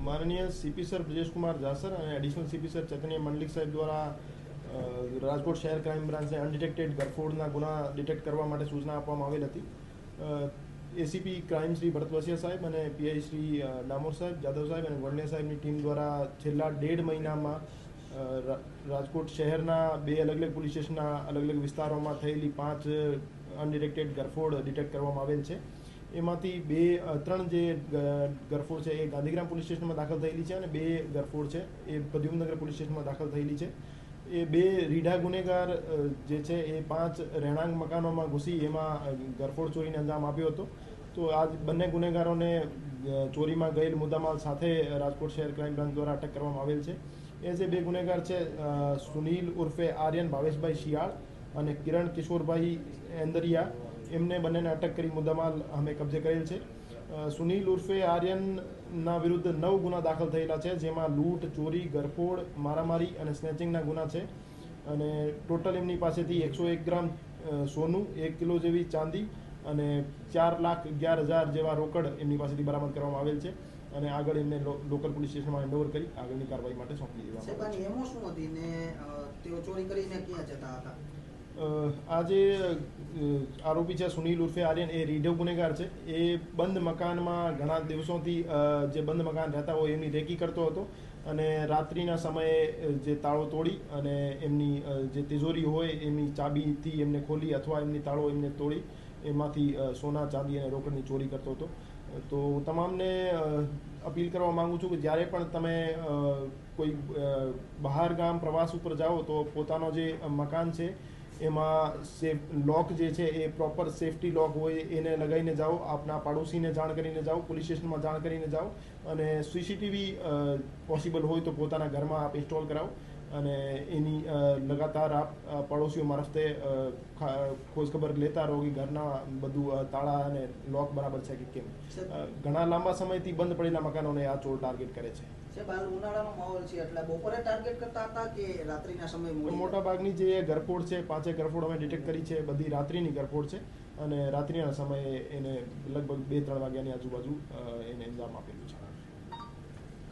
माननीय CP sir Brajesh Kumar जासर और एडिशनल सीपी सर चैतन्य मंडलिक साहेब द्वारा રાજકોટ શહેર ક્રાઇમ બ્રાન્ચને અનડિટેક્ટેડ ગરફોડના ગુના ડિટેક્ટ કરવા માટે સૂચના આપવામાં આવેલ હતી. એસીપી ક્રાઇમ શ્રી ભરત વસિયા સાહેબ અને પીઆઈ શ્રી ડામોર સાહેબ, જાદવ સાહેબ અને ગોંડલિયા સાહેબની ટીમ દ્વારા છેલ્લા 1.5 મહિનામાં રાજકોટ શહેરના 2 અલગ અલગ પોલીસ સ્ટેશનના અલગ અલગ વિસ્તારોમાં થયેલી 5 અનડિટેક્ટેડ ગરફોડ ડિટેક્ટ કરવામાં આવેલ છે. એમાંથી 3 જે ગરફોડ છે એ ગાંધીગ્રામ પોલીસ સ્ટેશનમાં દાખલ થયેલી છે અને 2 ગરફોડ છે એ પ્રદ્યુમ્નનગર પોલીસ સ્ટેશનમાં દાખલ થયેલી છે. એ 2 રીઢા ગુનેગાર જે છે એ 5 રહેણાંક મકાનોમાં ઘૂસી એમાં ગરફોડ ચોરીને અંજામ આપ્યો હતો. તો આ બંને ગુનેગારોને ચોરીમાં ગયેલ મુદ્દામાલ સાથે રાજકોટ શહેર ક્રાઇમ બ્રાન્ચ દ્વારા અટક કરવામાં આવેલ છે. એ જે 2 ગુનેગાર છે સુનિલ ઉર્ફે આર્યન ભાવેશભાઈ શિયાળ અને કિરણ કિશોરભાઈ એંદરિયા, એમને બંનેને અટક કરી મુદ્દામાલ અમે કબજે કરેલ છે. સુનિલ ઉર્ફે આર્યનના વિરુદ્ધ 9 ગુના દાખલ થયેલા છે, જેમાં લૂંટ, ચોરી, ગરફોડ, મારામારી અને સ્નેચિંગના ગુના છે. અને ટોટલ એમની પાસેથી 101 ગ્રામ સોનું, 1 કિલો જેવી ચાંદી અને 4,11,000 જેવા રોકડ એમની પાસેથી બરામદ કરવામાં આવેલ છે. અને આગળ એમને લોકલ પોલીસ સ્ટેશનમાં હેન્ડઓવર કરી આગળની કાર્યવાહી માટે સોંપી દેવામાં. આ જે આરોપી છે સુનિલ ઉર્ફે આર્યન એ રીઢો ગુનેગાર છે. એ બંધ મકાનમાં ઘણા દિવસોથી જે બંધ મકાન રહેતા હોય એમની રેકી કરતો હતો અને રાત્રિના સમયે જે તાળો તોડી અને એમની જે તિજોરી હોય એમની ચાબીથી એમને ખોલી અથવા એમની તાળો એમને તોડી એમાંથી સોના, ચાંદી અને રોકડની ચોરી કરતો હતો. તો હું તમામને અપીલ કરવા માગું છું કે જ્યારે પણ તમે કોઈ બહાર ગામ પ્રવાસ ઉપર જાઓ તો પોતાનો જે મકાન છે એમાં લોક જે છે એ પ્રોપર સેફટી લોક હોય એને લગાવીને જાઓ, આપના પાડોશીને જાણ કરીને જાઓ, પોલીસ સ્ટેશનમાં જાણ કરીને જાઓ અને સીસીટીવી પોસિબલ હોય તો પોતાના ઘરમાં આપ ઇન્સ્ટોલ કરાવો અને એની લગાતાર આપ પડોશીઓ મારફતે ખોજખબર લેતા રહો કે ઘરના બધું તાળા અને લોક બરાબર છે કે કેમ. ઘણા લાંબા સમયથી બંધ પડેલા મકાનોને આ ચોર ટાર્ગેટ કરે છે. મોટા ભાગની જે ગરફોડ છે 5 ગરફોડ અમે ડિટેક્ટ કરી છે, બધી રાત્રિની ગરફોડ છે અને રાત્રિના સમયે એને લગભગ 2-3 વાગ્યાની આજુબાજુ એને અંજામ આપેલું છે.